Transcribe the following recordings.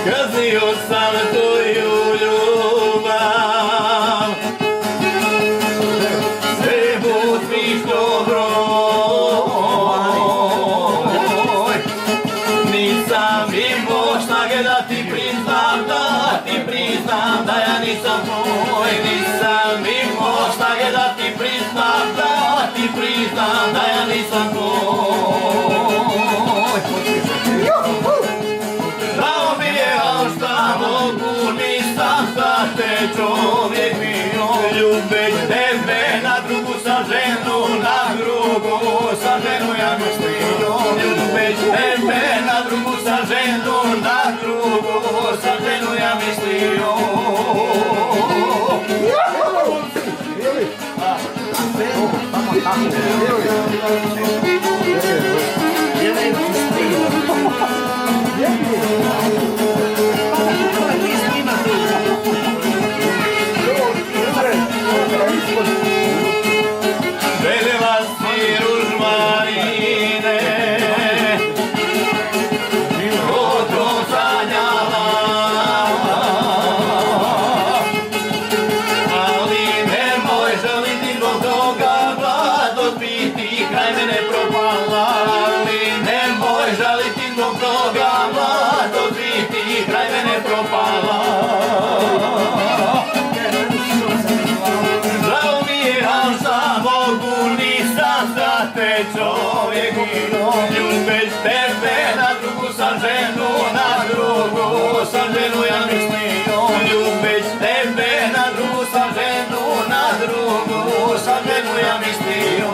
Kaznio sam tvoju ljubav, sve pustiš dobroj. Nisam imao snage da ti priznam, da ja nisam tvoj. Nisam imao snage da ti priznam, da ja nisam tvoj. Žao mi je, al šta mogu, nisam za te čovjek bio. Ljubeć tebe na drugu sam ženu, ja mislio. Ljubeć tebe na drugu sam ženu, ja mislio. Željela si ružmarine, otro sanjala, ali nemoj želiti zbog toga mladost biti kraj mene propala. Ali nemoj želiti zbog toga mladost biti kraj mene propala. Žao mi je, al šta mogu, nisam za te čovjek bio. Ljubeć tebe na drugu sam ženu, ja mislio. Ljubeć tebe na drugu sam ženu, ja mislio.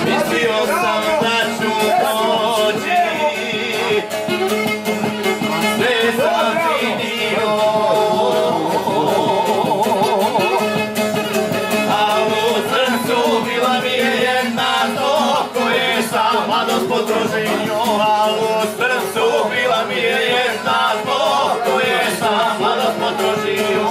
Mislio sam da ću doći, sve sam vidio, a u srcu bila mi je jedna zbog koje sam mladost potrošio. A u srcu bila mi je jedna zbog koje sam mladost potrošio.